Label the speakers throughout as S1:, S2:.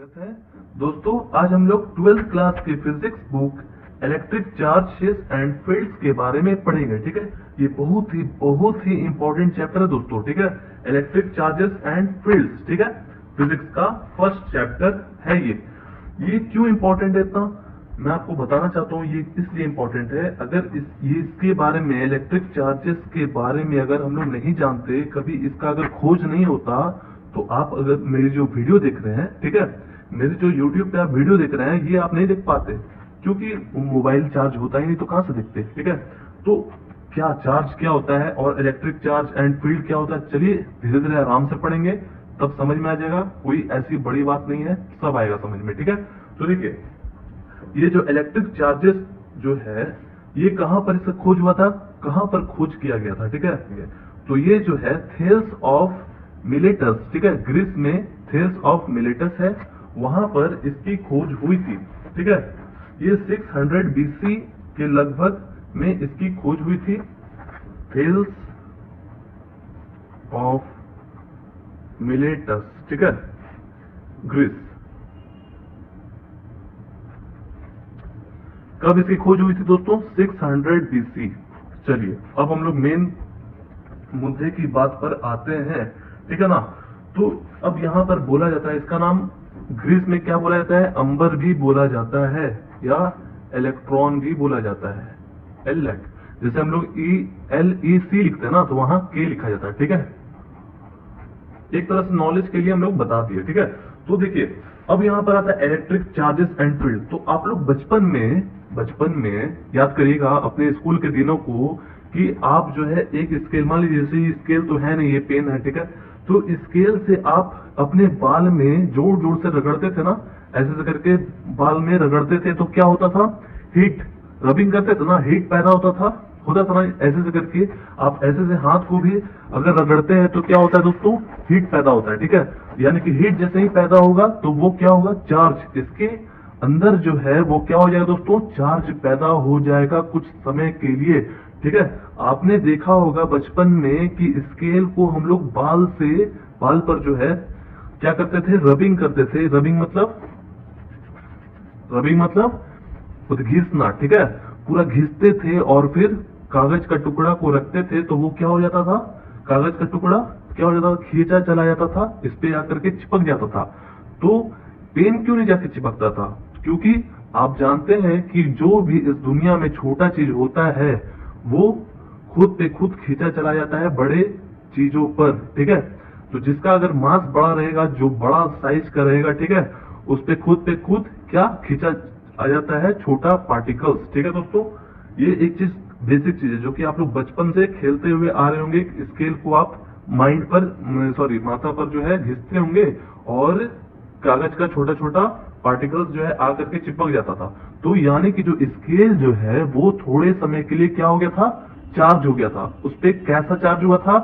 S1: स्वागत है दोस्तों। आज हम लोग 12th क्लास की physics book electric charges and fields के बारे में पढ़ेंगे। ठीक है, ये बहुत ही इंपॉर्टेंट चैप्टर है दोस्तों। ठीक है, इलेक्ट्रिक चार्जेस एंड फील्ड्स। ठीक है, फिजिक्स का फर्स्ट चैप्टर है ये क्यों इंपॉर्टेंट है इतना, मैं आपको बताना चाहता हूँ। ये इसलिए इंपॉर्टेंट है, अगर इसके बारे में, इलेक्ट्रिक चार्जेस के बारे में अगर हम लोग नहीं जानते, कभी इसका अगर खोज नहीं होता, तो आप अगर मेरी जो वीडियो देख रहे हैं, ठीक है, मेरी जो YouTube पे आप वीडियो देख रहे हैं, ये आप नहीं देख पाते क्योंकि मोबाइल चार्ज होता ही नहीं, तो कहां से देखते। ठीक है, तो क्या चार्ज क्या होता है और इलेक्ट्रिक चार्ज एंड फील्ड क्या होता है, चलिए धीरे धीरे आराम से पढ़ेंगे, तब समझ में आ जाएगा। कोई ऐसी बड़ी बात नहीं है, सब आएगा समझ में। ठीक है, तो देखिए, ये जो इलेक्ट्रिक चार्जेस जो है, ये कहां पर इसका खोज हुआ था, कहां पर खोज किया गया था। ठीक है, तो ये जो है थेल्स ऑफ मिलेटस, ठीक है, ग्रीस में थेल्स ऑफ मिलेटस है, वहां पर इसकी खोज हुई थी। ठीक है, ये 600 BC के लगभग में इसकी खोज हुई थी। थेल्स ऑफ मिलेटस, ठीक है, ग्रीस। कब इसकी खोज हुई थी दोस्तों? 600 BC। चलिए अब हम लोग मेन मुद्दे की बात पर आते हैं। ठीक है ना, तो अब यहाँ पर बोला जाता है, इसका नाम ग्रीस में क्या बोला जाता है, अंबर भी बोला जाता है या इलेक्ट्रॉन भी बोला जाता है, एलेक। जैसे हम लोग LEC लिखते हैं ना, तो वहां K लिखा जाता है। ठीक है, एक तरह से नॉलेज के लिए हम लोग बता दिए। ठीक है, तो देखिए अब यहाँ पर आता है इलेक्ट्रिक चार्जेस एंड फील्ड। तो आप लोग बचपन में याद करिएगा अपने स्कूल के दिनों को, कि आप जो है एक स्केल, मान लीजिए जैसे स्केल तो है नहीं, ये पेन है। ठीक है, तो स्केल से आप अपने बाल में जोर जोर से रगड़ते थे ना, ऐसे करके बाल में रगड़ते थे, तो क्या होता था, हीट, रबिंग करते थे ना, हीट पैदा होता था ना, ऐसे करके आप ऐसे से हाथ को भी अगर रगड़ते हैं तो क्या होता है दोस्तों, हीट पैदा होता है। ठीक है, यानी कि हीट जैसे ही पैदा होगा तो वो क्या होगा, चार्ज इसके अंदर जो है वो क्या हो जाएगा दोस्तों, चार्ज पैदा हो जाएगा कुछ समय के लिए। ठीक है, आपने देखा होगा बचपन में कि स्केल को हम लोग बाल पर जो है क्या करते थे, रबिंग करते थे। रबिंग मतलब खुद घिसना। ठीक है, पूरा घिसते थे और फिर कागज का टुकड़ा को रखते थे, तो वो क्या हो जाता था, कागज का टुकड़ा क्या हो जाता था, खींचा चला जाता था, इस पे आकर के चिपक जाता था। तो पेन क्यों नहीं जाके चिपकता था, क्योंकि आप जानते हैं कि जो भी इस दुनिया में छोटा चीज होता है वो खुद पे खुद खींचा चला जाता है बड़े चीजों पर। ठीक है, तो जिसका अगर मास बड़ा रहेगा, जो बड़ा साइज का रहेगा, ठीक है, उस पे खुद क्या खींचा आ जाता है, छोटा पार्टिकल्स। ठीक है दोस्तों, ये एक चीज, बेसिक चीज है जो कि आप लोग बचपन से खेलते हुए आ रहे होंगे। स्केल को आप माथा पर जो है घिसते होंगे और कागज का छोटा छोटा पार्टिकल्स जो है आकर के चिपक जाता था। तो यानी कि जो स्केल जो है वो थोड़े समय के लिए क्या हो गया था, चार्ज हो गया था। उस पर कैसा चार्ज हुआ था,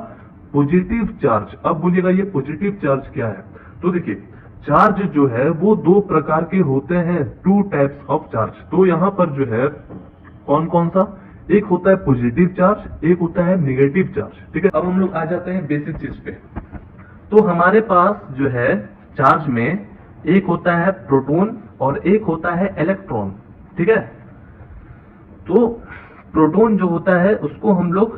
S1: पॉजिटिव चार्ज। अब बोलिएगा ये पॉजिटिव चार्ज क्या है, तो देखिए चार्ज जो है वो दो प्रकार के होते हैं, 2 टाइप्स ऑफ चार्ज। तो यहाँ पर जो है कौन कौन सा, एक होता है पॉजिटिव चार्ज, एक होता है नेगेटिव चार्ज। ठीक है, अब हम लोग आ जाते हैं बेसिक चीज पे। तो हमारे पास जो है चार्ज में एक होता है प्रोटॉन और एक होता है इलेक्ट्रॉन। ठीक है, तो प्रोटॉन जो होता है उसको हम लोग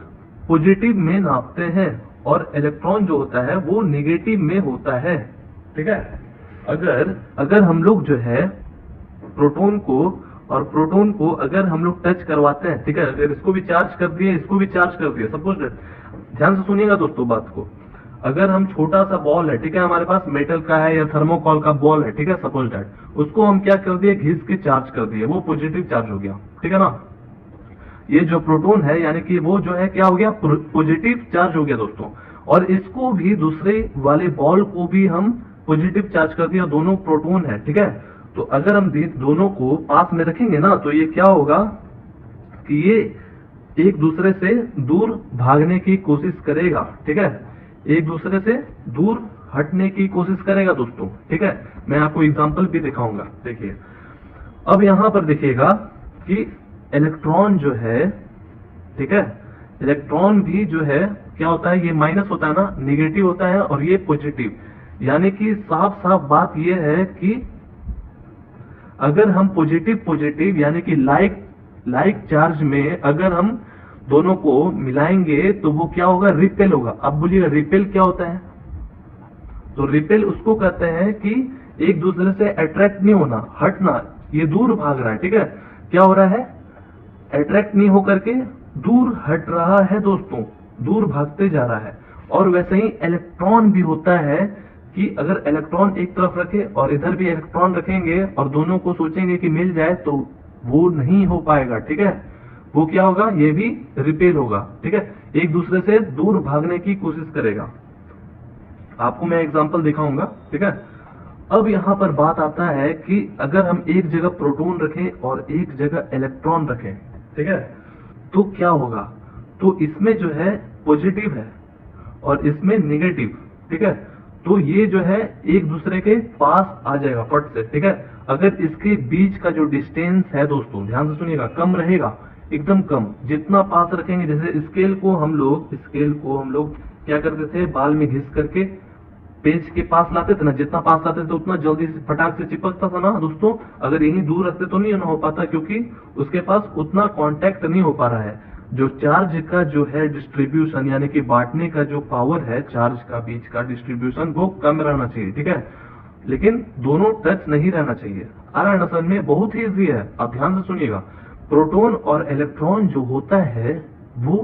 S1: पॉजिटिव में नापते हैं और इलेक्ट्रॉन जो होता है वो नेगेटिव में होता है। ठीक है, अगर हम लोग जो है प्रोटॉन को अगर हम लोग टच करवाते हैं, ठीक है, अगर इसको भी चार्ज कर दिए, इसको भी चार्ज कर दिए, सपोज दैट, ध्यान से सुनिएगा दोस्तों बात को, अगर हम छोटा सा बॉल है, ठीक है, हमारे पास मेटल का है या थर्मोकॉल का बॉल है, ठीक है, सपोज दैट, उसको हम क्या कर दिए, घिस के चार्ज कर दिए, वो पॉजिटिव चार्ज हो गया। ठीक है ना, ये जो प्रोटॉन है यानी कि वो जो है क्या हो गया, पॉजिटिव चार्ज हो गया दोस्तों। और इसको भी, दूसरे वाले बॉल को भी हम पॉजिटिव चार्ज कर दिया, दोनों प्रोटॉन है। ठीक है, तो अगर हम दोनों को पास में रखेंगे ना, तो ये क्या होगा कि ये एक दूसरे से दूर भागने की कोशिश करेगा। ठीक है, एक दूसरे से दूर हटने की कोशिश करेगा दोस्तों। ठीक है, मैं आपको एग्जांपल भी दिखाऊंगा। देखिए अब यहाँ पर देखिएगा कि इलेक्ट्रॉन जो है, ठीक है, इलेक्ट्रॉन भी जो है क्या होता है, ये माइनस होता है ना, निगेटिव होता है और ये पॉजिटिव। यानी कि साफ साफ बात यह है कि अगर हम पॉजिटिव पॉजिटिव यानी कि लाइक चार्ज में अगर हम दोनों को मिलाएंगे तो वो क्या होगा, रिपेल होगा। अब बोलिएगा रिपेल क्या होता है? तो रिपेल उसको कहते हैं कि एक दूसरे से अट्रैक्ट नहीं होना, हटना, ये दूर भाग रहा है, ठीक है। क्या हो रहा है? अट्रैक्ट नहीं होकर के दूर हट रहा है दोस्तों, दूर भागते जा रहा है। और वैसे ही इलेक्ट्रॉन भी होता है कि अगर इलेक्ट्रॉन एक तरफ रखे और इधर भी इलेक्ट्रॉन रखेंगे और दोनों को सोचेंगे कि मिल जाए तो वो नहीं हो पाएगा, ठीक है। वो क्या होगा? ये भी रिपेल होगा, ठीक है, एक दूसरे से दूर भागने की कोशिश करेगा। आपको मैं एग्जांपल दिखाऊंगा, ठीक है। अब यहाँ पर बात आता है कि अगर हम एक जगह प्रोटॉन रखें और एक जगह इलेक्ट्रॉन रखें, ठीक है, तो क्या होगा? तो इसमें जो है पॉजिटिव है और इसमें नेगेटिव, ठीक है। तो ये जो है एक दूसरे के पास आ जाएगा फट से, ठीक है। अगर इसके बीच का जो डिस्टेंस है दोस्तों, ध्यान से सुनिएगा, कम रहेगा, एकदम कम, जितना पास रखेंगे, जैसे स्केल को हम लोग क्या करते थे, बाल में घिस करके पेज के पास लाते थे ना, जितना पास लाते थे उतना जल्दी से फटाक से चिपकता था ना दोस्तों। अगर यही दूर रखते तो नहीं हो पाता, क्योंकि उसके पास उतना कांटेक्ट नहीं हो पा रहा है। जो चार्ज का जो है डिस्ट्रीब्यूशन यानी कि बांटने का जो पावर है चार्ज का बीच का डिस्ट्रीब्यूशन, वो कम रहना चाहिए, ठीक है, लेकिन दोनों टच नहीं रहना चाहिए। आर असल में बहुत ही इजी है, आप ध्यान से सुनिएगा। प्रोटॉन और इलेक्ट्रॉन जो होता है वो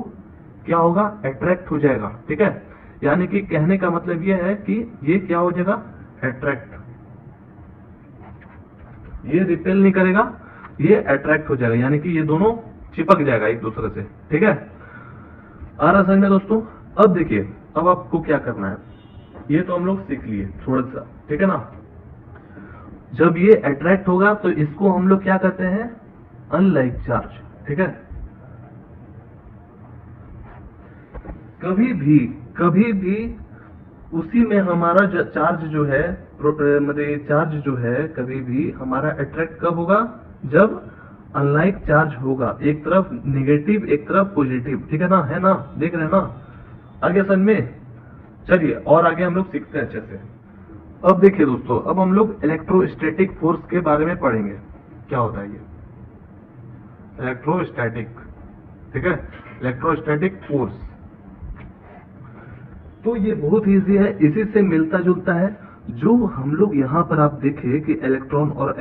S1: क्या होगा? अट्रैक्ट हो जाएगा, ठीक है। यानी कि कहने का मतलब यह है कि ये क्या हो जाएगा? अट्रैक्ट। ये रिपेल नहीं करेगा, ये अट्रैक्ट हो जाएगा, यानी कि ये दोनों चिपक जाएगा एक दूसरे से, ठीक है। आ रहा समझ में दोस्तों? अब देखिए, अब आपको क्या करना है, ये तो हम लोग सीख लिए थोड़ा सा, ठीक है ना। जब ये अट्रैक्ट होगा तो इसको हम लोग क्या कहते हैं? अनलाइक चार्ज, ठीक है। कभी भी उसी में हमारा चार्ज जो है, मतलब चार्ज जो है, कभी भी हमारा अट्रैक्ट कब होगा? जब अनलाइक चार्ज होगा, एक तरफ नेगेटिव एक तरफ पॉजिटिव, ठीक है ना, है ना, देख रहे हैं ना आगे समझ में। चलिए और आगे हम लोग सीखते हैं अच्छे से। अब देखिए दोस्तों, अब हम लोग इलेक्ट्रोस्टैटिक फोर्स के बारे में पढ़ेंगे। क्या होता है ये इलेक्ट्रोस्टैटिक, ठीक है, इलेक्ट्रोस्टैटिक फोर्स। तो ये बहुत इजी है, इसी से मिलता जुलता है। जो हम लोग यहाँ पर आप देखें कि इलेक्ट्रॉन और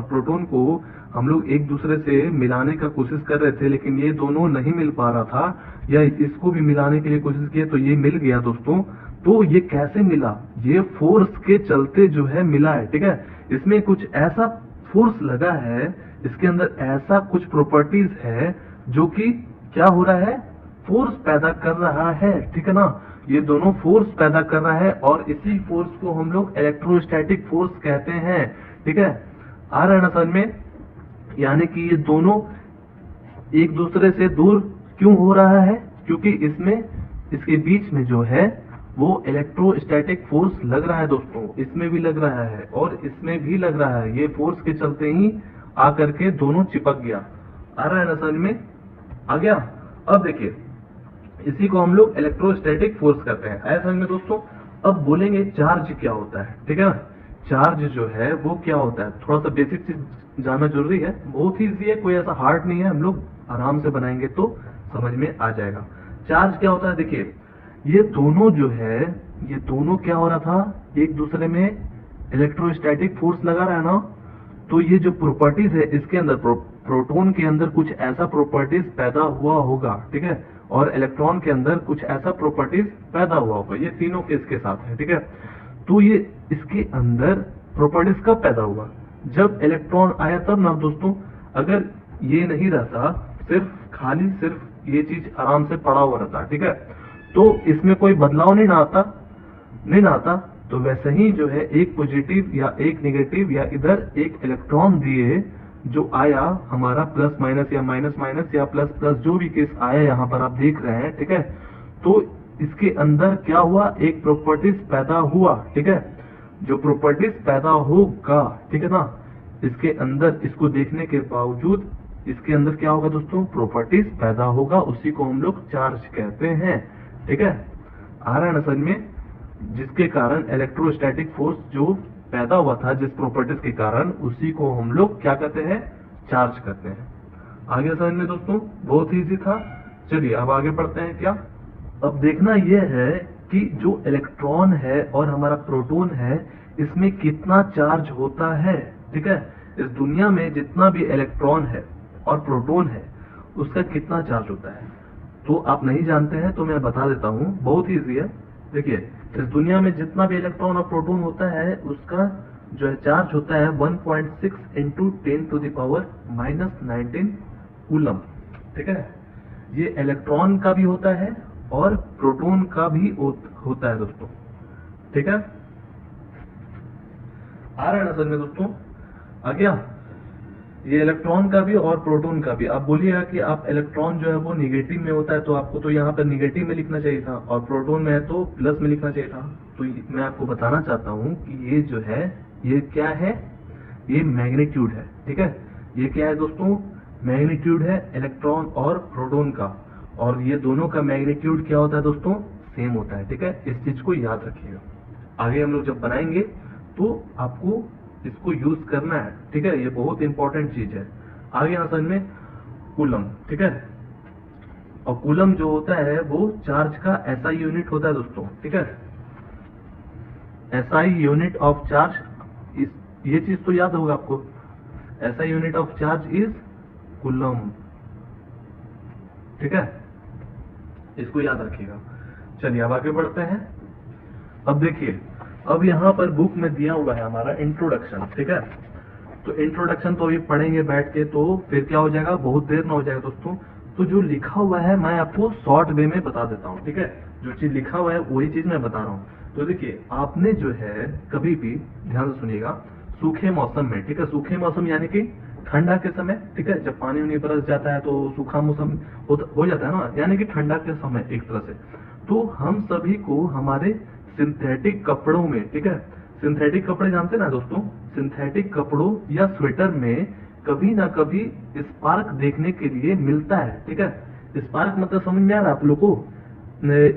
S1: प्रोटॉन को हम लोग एक दूसरे से मिलाने का कोशिश कर रहे थे, लेकिन ये दोनों नहीं मिल पा रहा था, या इसको भी मिलाने के लिए कोशिश किया तो ये मिल गया दोस्तों। तो ये कैसे मिला? ये फोर्स के चलते जो है मिला है, ठीक है। इसमें कुछ ऐसा फोर्स लगा है, इसके अंदर ऐसा कुछ प्रॉपर्टीज है जो कि क्या हो रहा है? फोर्स पैदा कर रहा है, ठीक है ना। ये दोनों फोर्स पैदा कर रहा है और इसी फोर्स को हम लोग इलेक्ट्रोस्टैटिक फोर्स कहते हैं, ठीक है। आ रहा है ना समझ में? यानी कि ये दोनों एक दूसरे से दूर क्यों हो रहा है? क्योंकि इसमें इसके बीच में जो है वो इलेक्ट्रोस्टैटिक फोर्स लग रहा है दोस्तों। इसमें भी लग रहा है और इसमें भी लग रहा है। ये फोर्स के चलते ही आकर के दोनों चिपक गया। आ रहा है ना समझ में? आ गया? अब देखिए, इसी को हम लोग इलेक्ट्रोस्टैटिक फोर्स कहते हैं। ऐसा में दोस्तों अब बोलेंगे चार्ज क्या होता है, ठीक है ना। चार्ज जो है वो क्या होता है, थोड़ा सा बेसिक चीज जानना जरूरी है। बहुत ही इजी है, कोई ऐसा हार्ड नहीं है, हम लोग आराम से बनाएंगे तो समझ में आ जाएगा। चार्ज क्या होता है? देखिए, ये दोनों जो है, ये दोनों क्या हो रहा था, एक दूसरे में इलेक्ट्रोस्टैटिक फोर्स लगा रहा है ना। तो ये जो प्रॉपर्टीज है इसके अंदर, प्रोटॉन के अंदर कुछ ऐसा प्रॉपर्टीज पैदा हुआ होगा, ठीक है, और इलेक्ट्रॉन के अंदर कुछ ऐसा प्रॉपर्टीज पैदा हुआ होगा। ये तीनों इसके साथ है, ठीक है। तो ये इसके अंदर प्रॉपर्टीज कब पैदा हुआ? जब इलेक्ट्रॉन आया तब ना दोस्तों। अगर ये नहीं रहता, सिर्फ ये चीज आराम से पड़ा हुआ रहता, ठीक है, तो इसमें कोई बदलाव नहीं ना आता। तो वैसे ही जो है एक पॉजिटिव या एक नेगेटिव या इधर एक इलेक्ट्रॉन दिए जो आया हमारा प्लस माइनस या माइनस माइनस या प्लस प्लस, जो भी केस आया यहाँ पर आप देख रहे हैं, ठीक है। तो इसके अंदर क्या हुआ? एक प्रॉपर्टीज पैदा हुआ, ठीक है। जो प्रॉपर्टीज पैदा होगा, ठीक है ना, इसके अंदर इसको देखने के बावजूद इसके अंदर क्या होगा दोस्तों? प्रॉपर्टीज पैदा होगा। उसी को हम लोग चार्ज कहते हैं, ठीक है। आ रहा है ना समझ में? जिसके कारण इलेक्ट्रोस्टैटिक फोर्स जो पैदा हुआ था जिस प्रॉपर्टीज के कारण, उसी को हम लोग क्या कहते हैं, चार्ज कहते हैं। आगे समझ में दोस्तों, बहुत इजी था। चलिए अब आगे बढ़ते हैं। क्या अब देखना यह है कि जो इलेक्ट्रॉन है और हमारा प्रोटॉन है, इसमें कितना चार्ज होता है। ठीक है, इस दुनिया में जितना भी इलेक्ट्रॉन है और प्रोटॉन है उसका कितना चार्ज होता है, तो आप नहीं जानते हैं तो मैं बता देता हूं, बहुत इजी है। देखिए, इस दुनिया में जितना भी इलेक्ट्रॉन और प्रोटॉन होता है उसका जो है चार्ज होता है 1.6 इंटू 10⁻⁻19 कूलम। ठीक है, ये इलेक्ट्रॉन का भी होता है और प्रोटॉन का भी होता है दोस्तों। ठीक है, आ रहा है ना समझ में दोस्तों, आ गया। ये इलेक्ट्रॉन का भी और प्रोटॉन का भी। आप बोलिएगा कि आप इलेक्ट्रॉन जो है वो निगेटिव में होता है, तो आपको तो यहाँ पर निगेटिव में लिखना चाहिए था, और प्रोटॉन में है तो प्लस में लिखना चाहिए था। तो मैं आपको बताना चाहता हूँ कि ये जो है ये क्या है, ये मैग्नीट्यूड है। ठीक है, ये क्या है दोस्तों, मैग्नीट्यूड है इलेक्ट्रॉन और प्रोटॉन का, और ये दोनों का मैग्नीट्यूड क्या होता है दोस्तों, सेम होता है। ठीक है, इस चीज को याद रखिएगा। आगे हम लोग जब बनाएंगे तो आपको इसको यूज करना है। ठीक है, ये बहुत इंपॉर्टेंट चीज है। आगे यहाँ समझ में, कूलम। ठीक है, और कूलम जो होता है वो चार्ज का एसआई यूनिट होता है दोस्तों। ठीक है, एसआई यूनिट ऑफ चार्ज, ये चीज तो याद होगा आपको, SI unit of charge is coulomb. ठीक है, इसको याद रखिएगा। चलिए अब आगे बढ़ते हैं। अब देखिए, अब यहाँ पर बुक में दिया हुआ है हमारा इंट्रोडक्शन। ठीक है, तो इंट्रोडक्शन तो अभी पढ़ेंगे बैठ के, तो फिर क्या हो जाएगा, बहुत देर ना हो जाएगा दोस्तों। तो जो लिखा हुआ है मैं आपको शॉर्ट वे में बता देता हूँ। ठीक है, जो चीज लिखा हुआ है वही चीज मैं बता रहा हूँ। तो देखिए, आपने जो है कभी भी ध्यान से सुनिएगा, सूखे मौसम में, ठीक है, सूखे मौसम यानी कि ठंडा के समय, ठीक है, जब पानी उनी बरस जाता है तो सूखा मौसम हो जाता है ना, यानी कि ठंडा के समय एक तरह से। तो हम सभी को हमारे सिंथेटिक कपड़ों में, ठीक है, सिंथेटिक कपड़े जानते हैं ना दोस्तों, सिंथेटिक कपड़ों या स्वेटर में कभी ना कभी स्पार्क देखने के लिए मिलता है। ठीक है, स्पार्क मतलब समझ में आ रहा है आप लोगों को,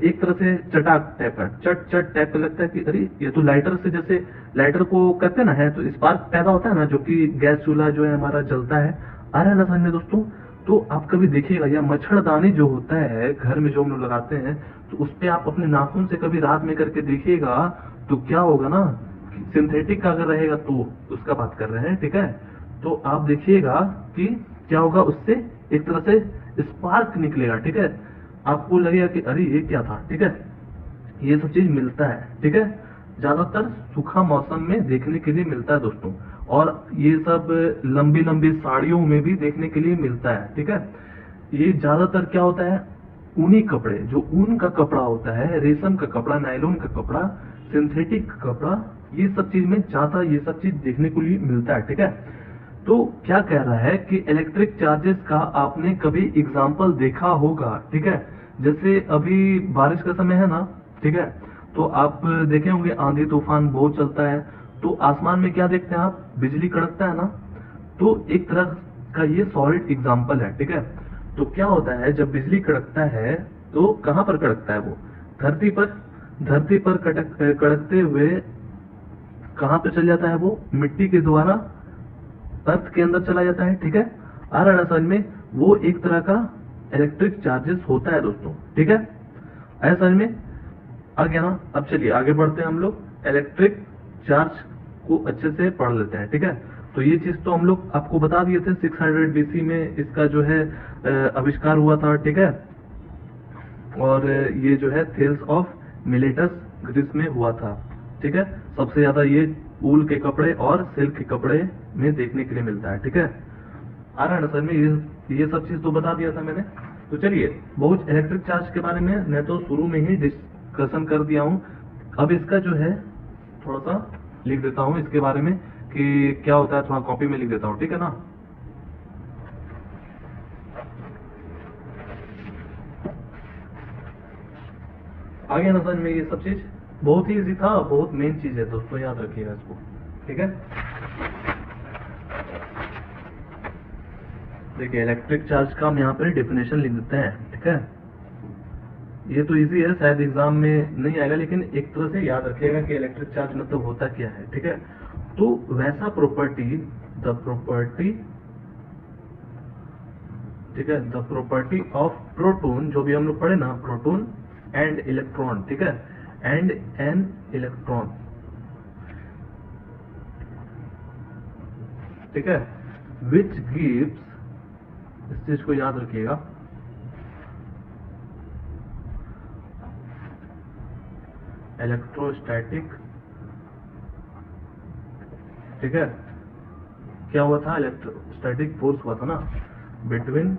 S1: एक तरह से चटाक टाइप का, चट चट टाइप का लगता है कि अरे ये तो लाइटर से, जैसे लाइटर को कहते हैं ना, है तो स्पार्क पैदा होता है ना, जो कि गैस चूल्हा जो है हमारा जलता है। आ रहा है ना समझ में दोस्तों। तो आप कभी देखिएगा, या मच्छरदानी जो होता है घर में जो हम लोग लगाते हैं, तो उस पे आप अपने नाखून से कभी रात में करके देखिएगा, तो क्या होगा ना, सिंथेटिक का अगर रहेगा तो उसका बात कर रहे हैं। ठीक है, तो आप देखिएगा कि क्या होगा, उससे एक तरह से स्पार्क निकलेगा। ठीक है, आपको लगेगा कि अरे ये क्या था। ठीक है, ये सब चीज मिलता है। ठीक है, ज्यादातर सूखा मौसम में देखने के लिए मिलता है दोस्तों, और ये सब लंबी लंबी साड़ियों में भी देखने के लिए मिलता है। ठीक है, ये ज्यादातर क्या होता है, ऊनी कपड़े, जो ऊन का कपड़ा होता है, रेशम का कपड़ा, नायलॉन का कपड़ा, सिंथेटिक कपड़ा, ये सब चीज में ज्यादा ये सब चीज देखने को लिए मिलता है। ठीक है, तो क्या कह रहा है कि इलेक्ट्रिक चार्जेस का आपने कभी एग्जाम्पल देखा होगा। ठीक है, जैसे अभी बारिश का समय है ना, ठीक है, तो आप देखे होंगे आंधी तूफान बहुत चलता है, तो आसमान में क्या देखते हैं आप, बिजली कड़कता है ना, तो एक तरह का ये सॉलिड एग्जाम्पल है। ठीक है, तो क्या होता है, जब बिजली कड़कता है तो कहाँ पर कड़कता है वो, धरती पर। धरती पर कड़कते हुए कहाँ पे चल जाता है वो, मिट्टी के द्वारा अर्थ के अंदर चला जाता है। ठीक है, आ रहा है समझ में, वो एक तरह का इलेक्ट्रिक चार्जेस होता है दोस्तों। ठीक है, ऐसा समझ में आ गया ना। अब चलिए आगे बढ़ते हैं, हम लोग इलेक्ट्रिक चार्ज को अच्छे से पढ़ लेते हैं। ठीक है, तो ये चीज तो हम लोग आपको बता दिए थे, 600 BC में इसका जो है आविष्कार हुआ था। ठीक है, और ये जो है थेल्स ऑफ मिलेटस ग्रीस में हुआ था। ठीक है, सबसे ज्यादा ये ऊल के कपड़े और सिल्क के कपड़े में देखने के लिए मिलता है। ठीक है, आ रहा है ना सर में, ये सब चीज तो बता दिया था मैंने। तो चलिए, बहुत इलेक्ट्रिक चार्ज के बारे में मैं तो शुरू में ही डिस्कशन कर दिया हूँ। अब इसका जो है थोड़ा सा लिख देता हूँ इसके बारे में कि क्या होता है, थोड़ा कॉपी में लिख देता हूँ। ठीक है ना, आगे ना समझ में, ये सब चीज बहुत ही इजी था, बहुत मेन चीज है दोस्तों, याद रखिएगा इसको। ठीक है, देखिए इलेक्ट्रिक चार्ज का हम यहाँ पर डेफिनेशन लिख देते हैं। ठीक है, ये तो इजी है, शायद एग्जाम में नहीं आएगा, लेकिन एक तरह से याद रखिएगा कि इलेक्ट्रिक चार्ज मतलब होता क्या है, ठीक है। तो वैसा प्रॉपर्टी, द प्रॉपर्टी, ठीक है, द प्रॉपर्टी ऑफ प्रोटॉन, जो भी हम लोग पढ़े ना, प्रोटॉन एंड इलेक्ट्रॉन, ठीक है, एंड एन इलेक्ट्रॉन, ठीक है, विच गिव्स, इस चीज को याद रखिएगा, इलेक्ट्रोस्टैटिक, ठीक है, क्या हुआ था, इलेक्ट्रोस्टैटिक फोर्स हुआ था ना बिटवीन,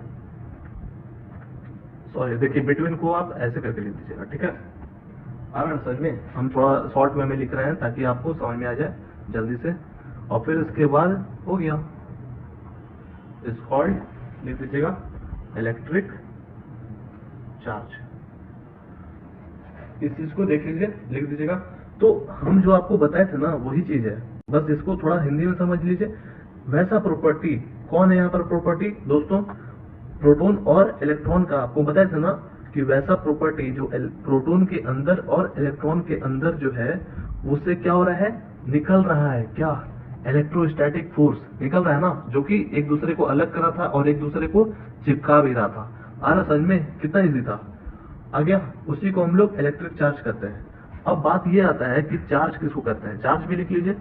S1: सॉरी देखिए बिटवीन को आप ऐसे करके लिख दीजिएगा, ठीक है, आ रहा है समझ में, हम थोड़ा शॉर्ट वे में लिख रहे हैं ताकि आपको समझ में आ जाए जल्दी से, और फिर इसके बाद हो गया, इस कॉल्ड लिख दीजिएगा इलेक्ट्रिक चार्ज, इस चीज को देख लीजिए, लिख दीजिएगा। तो हम जो आपको बताए थे ना वही चीज है, बस इसको थोड़ा हिंदी में समझ लीजिए। वैसा प्रॉपर्टी कौन है यहाँ पर, प्रॉपर्टी दोस्तों प्रोटॉन और इलेक्ट्रॉन का, आपको बताया था ना कि वैसा प्रॉपर्टी जो प्रोटॉन के अंदर और इलेक्ट्रॉन के अंदर जो है उससे क्या हो रहा है, निकल रहा है, क्या, इलेक्ट्रोस्टैटिक फोर्स निकल रहा है ना, जो कि एक दूसरे को अलग कर रहा था और एक दूसरे को चिपका भी रहा था। आ रहा समझ में, कितना इजी था, आ गया, उसी को हम लोग इलेक्ट्रिक चार्ज कहते हैं। अब बात ये आता है कि चार्ज किसको कहते हैं, चार्ज भी लिख लीजिए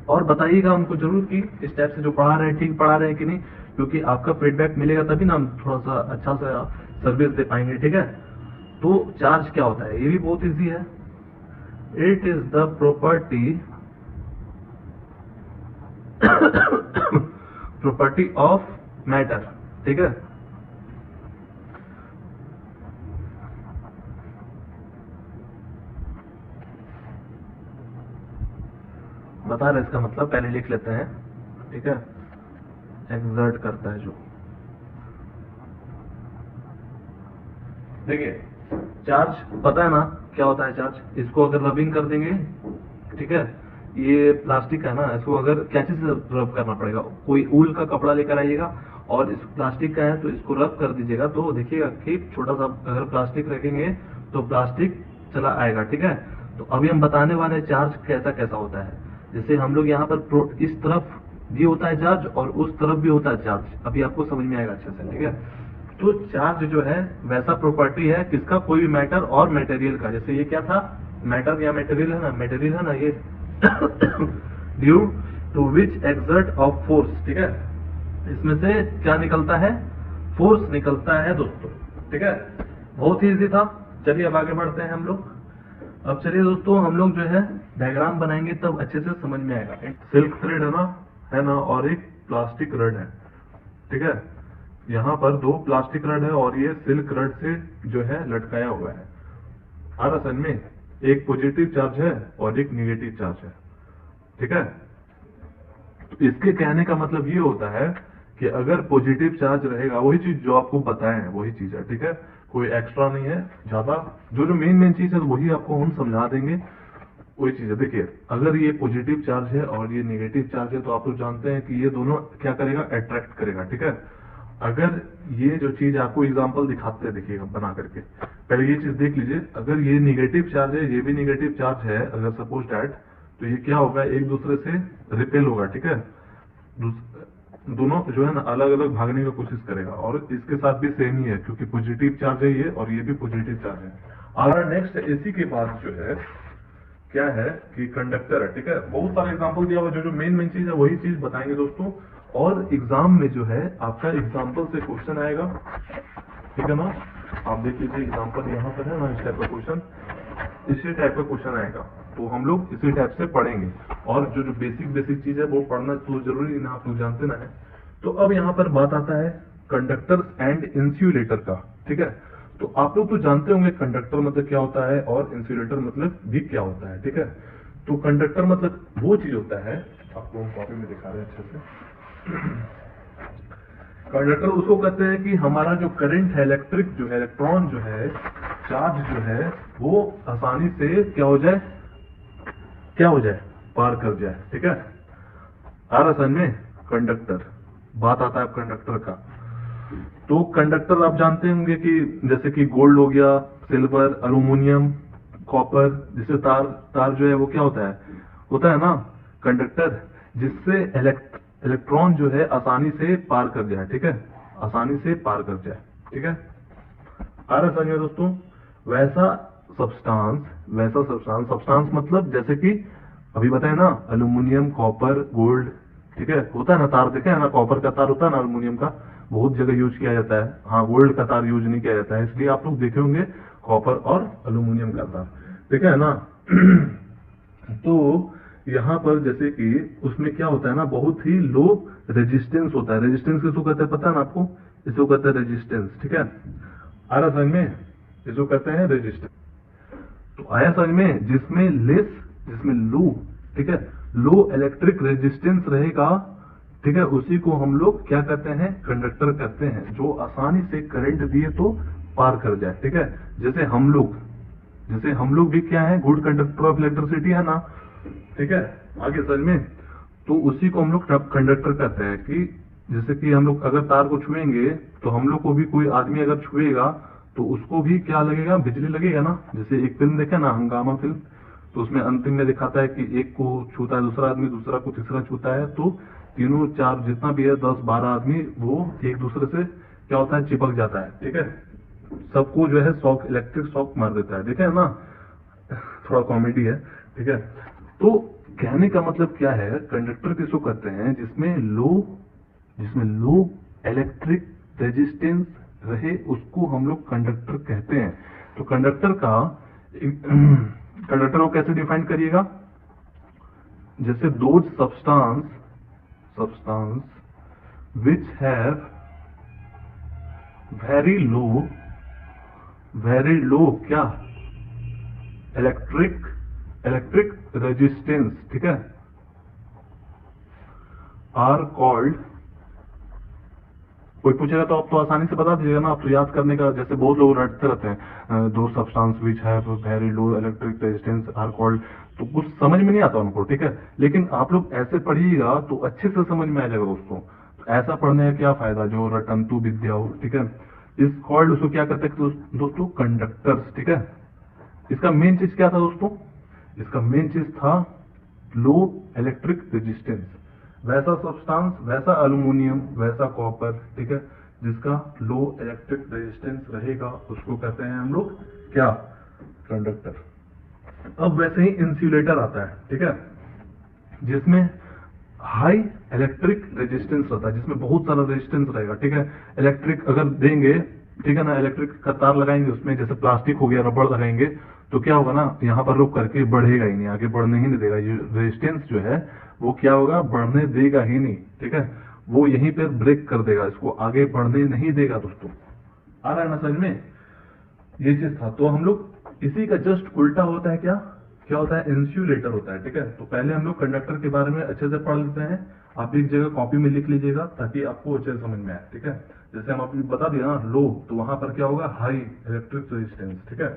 S1: और बताइएगा हमको जरूर कि इस टाइप से जो पढ़ा रहे हैं ठीक पढ़ा रहे हैं कि नहीं, क्योंकि आपका फीडबैक मिलेगा तभी ना हम थोड़ा सा अच्छा सा सर्विस दे पाएंगे, ठीक है। तो चार्ज क्या होता है, ये भी बहुत इजी है, it is the property of matter, ठीक है, बता रहे इसका मतलब, पहले लिख लेते हैं, ठीक है, एक्सर्ट करता है जो, देखिए चार्ज पता है ना क्या होता है चार्ज, इसको अगर रबिंग कर देंगे, ठीक है, ये प्लास्टिक है ना, इसको अगर कैंची से रब करना पड़ेगा, कोई ऊल का कपड़ा लेकर आइएगा और इस प्लास्टिक का है तो इसको रब कर दीजिएगा, तो देखिएगा कि छोटा सा अगर प्लास्टिक रखेंगे तो प्लास्टिक चला आएगा, ठीक है। तो अभी हम बताने वाले चार्ज कैसा कैसा होता है, जैसे हम लोग यहाँ पर इस तरफ भी होता है चार्ज और उस तरफ भी होता है चार्ज, अभी आपको समझ में आएगा अच्छे से, ठीक है। तो चार्ज जो है वैसा प्रॉपर्टी है किसका, कोई भी मैटर और मटेरियल का, जैसे ये क्या था, मैटर या मटेरियल है ना, मटेरियल है ना ये, due to which exert of force, ठीक है, इसमें से क्या निकलता है, फोर्स निकलता है दोस्तों, ठीक है, बहुत ही इजी था। चलिए अब आगे बढ़ते हैं हम लोग। अब चलिए दोस्तों हम लोग जो है डायग्राम बनाएंगे तब अच्छे से समझ में आएगा। सिल्क थ्रेड है ना, और एक प्लास्टिक रड है, ठीक है, यहाँ पर दो प्लास्टिक रड है और ये सिल्क रड से जो है लटकाया हुआ है, आ रहा समझ में, एक पॉजिटिव चार्ज है और एक निगेटिव चार्ज है, ठीक है। तो इसके कहने का मतलब ये होता है कि अगर पॉजिटिव चार्ज रहेगा, वही चीज जो आपको बताए हैं वही चीज है, ठीक है, कोई एक्स्ट्रा नहीं है ज्यादा, जो मेन चीज है वही आपको हम समझा देंगे, वही चीज है। देखिए अगर ये पॉजिटिव चार्ज है और ये नेगेटिव चार्ज है तो आप लोग जानते हैं कि ये दोनों क्या करेगा, अट्रैक्ट करेगा, ठीक है। अगर ये जो चीज आपको एग्जांपल दिखाते हैं, देखिएगा बना करके, पहले ये चीज देख लीजिए, अगर ये नेगेटिव चार्ज है, ये भी नेगेटिव चार्ज है, अगर सपोज दैट, तो ये क्या होगा, एक दूसरे से रिपेल होगा, ठीक है, दोनों जो है ना अलग अलग भागने की कोशिश करेगा, और इसके साथ भी सेम ही है क्योंकि पॉजिटिव चार्ज है ये और ये भी पॉजिटिव चार्ज है। और नेक्स्ट इसी के बाद जो है क्या है कि कंडक्टर है, ठीक है, बहुत सारे एग्जांपल दिया हुआ, जो मेन चीज है वही चीज बताएंगे दोस्तों, और एग्जाम में जो है आपका एग्जाम्पल से क्वेश्चन आएगा, ठीक है ना, आप देख लीजिए एग्जाम्पल यहाँ पर है ना, इस टाइप का क्वेश्चन, इसी टाइप का क्वेश्चन आएगा, तो हम लोग इसी टाइप से पढ़ेंगे, और जो बेसिक चीज है वो पढ़ना तो जरूरी ना, आप लोग जानते ना है। तो अब यहाँ पर बात आता है कंडक्टर एंड इंसुलेटर का, ठीक है, तो आप लोग तो जानते होंगे कंडक्टर मतलब क्या होता है और इंसुलेटर मतलब भी क्या होता है, ठीक है। तो कंडक्टर मतलब वो चीज होता है, आपको कॉपी में दिखा रहे हैं अच्छे से, कंडक्टर उसको कहते हैं कि हमारा जो करंट है, इलेक्ट्रिक जो है, इलेक्ट्रॉन जो है, चार्ज जो है, वो आसानी से क्या हो जाए, पार कर जाए, ठीक है। आ रहा समझ में, कंडक्टर, बात आता है कंडक्टर का। तो कंडक्टर आप जानते होंगे कि जैसे कि गोल्ड हो गया, सिल्वर, अल्यूमिनियम, कॉपर, जिससे तार तार जो है वो क्या होता है ना कंडक्टर, जिससे इलेक्ट्रॉन जो है आसानी से पार कर जाए, ठीक है, आसानी से पार कर जाए, ठीक है। आ रहा समझ में दोस्तों? वैसा सब्सटेंस मतलब जैसे कि अभी बताए ना, अल्यूमिनियम, कॉपर, गोल्ड, ठीक है, होता है ना तार, देखे है ना, कॉपर का तार होता है ना, अल्यूमिनियम का बहुत जगह यूज किया जाता है। हाँ, गोल्ड का तार यूज नहीं किया जाता है, इसलिए आप लोग देखे होंगे कॉपर और अल्यूमिनियम का तार, ठीक है ना। तो यहाँ पर जैसे कि उसमें क्या होता है ना, बहुत ही लो रेजिस्टेंस होता है। रेजिस्टेंस किसको कहते हैं पता है ना आपको? इसको कहते हैं रेजिस्टेंस, ठीक है। आ रहा समझ में? इसको कहते हैं रेजिस्टेंस। तो आया समझ में? जिसमें लो, ठीक है, लो इलेक्ट्रिक रेजिस्टेंस रहेगा, ठीक है, उसी को हम लोग क्या कहते हैं? कंडक्टर कहते हैं, जो आसानी से करंट दिए तो पार कर जाए, ठीक है। जैसे हम लोग भी क्या है? गुड कंडक्टर ऑफ इलेक्ट्रिसिटी है ना, ठीक है। आगे समझ में? तो उसी को हम लोग कंडक्टर कहते हैं कि जैसे कि हम लोग अगर तार को छुएंगे तो हम लोग को भी, कोई आदमी अगर छुएगा तो उसको भी क्या लगेगा? बिजली लगेगा ना। जैसे एक फिल्म देखे ना, हंगामा फिल्म, तो उसमें अंतिम में दिखाता है कि एक को छूता है दूसरा आदमी, दूसरा को तीसरा छूता है, तो तीनों चार जितना भी है 10-12 आदमी वो एक दूसरे से क्या होता है? चिपक जाता है, ठीक है। सबको जो है शॉक, इलेक्ट्रिक शॉक मार देता है, देखे है ना। थोड़ा कॉमेडी है, ठीक है। तो कहने का मतलब क्या है? कंडक्टर किसको कहते हैं? जिसमें लो इलेक्ट्रिक रेजिस्टेंस रहे, उसको हम लोग कंडक्टर कहते हैं। तो कंडक्टर को कैसे डिफाइन करिएगा? जैसे दो substance which have very low क्या? इलेक्ट्रिक रेजिस्टेंस, ठीक है, आर कॉल्ड। कोई पूछेगा तो आप तो आसानी से बता दीजिएगा ना, आप तो याद करने का, जैसे बहुत लोग रटते रहते हैं, दो substance which have very low electric resistance R called, तो कुछ समझ में नहीं आता उनको, ठीक है। लेकिन आप लोग ऐसे पढ़िएगा तो अच्छे से समझ में आ जाएगा दोस्तों। तो ऐसा पढ़ने का क्या फायदा, जो रटंतु विद्या हो, ठीक है। इस कॉल्ड उसको क्या कहते हैं दोस्तों? कंडक्टर्स, ठीक है। इसका मेन चीज क्या था दोस्तों? इसका मेन चीज था लो इलेक्ट्रिक रेजिस्टेंस। वैसा सब्सटेंस, वैसा अल्यूमिनियम, वैसा कॉपर, ठीक है, जिसका लो इलेक्ट्रिक रेजिस्टेंस रहेगा, उसको कहते हैं हम लोग क्या? कंडक्टर। अब वैसे ही इंसुलेटर आता है, ठीक है, जिसमें हाई इलेक्ट्रिक रेजिस्टेंस रहता है, जिसमें बहुत सारा रेजिस्टेंस रहेगा, ठीक है। इलेक्ट्रिक अगर देंगे, ठीक है ना, इलेक्ट्रिक का तार लगाएंगे उसमें, जैसे प्लास्टिक हो गया, रबड़ लगाएंगे, तो क्या होगा ना, यहाँ पर रुक करके बढ़ेगा ही नहीं, आगे बढ़ने ही नहीं देगा। ये रेजिस्टेंस जो है वो क्या होगा? बढ़ने देगा ही नहीं, ठीक है। वो यहीं पर ब्रेक कर देगा, इसको आगे बढ़ने नहीं देगा दोस्तों। आ रहा है ना समझ में? ये चीज था। तो हम लोग इसी का जस्ट उल्टा होता है, क्या क्या होता है? इंसुलेटर होता है, ठीक है। तो पहले हम लोग कंडक्टर के बारे में अच्छे से पढ़ लेते हैं। आप एक जगह कॉपी में लिख लीजिएगा ताकि आपको अच्छे से समझ में आए, ठीक है। जैसे हम आपको बता दिया ना लो, तो वहां पर क्या होगा? हाई इलेक्ट्रिक रेजिस्टेंस, ठीक है।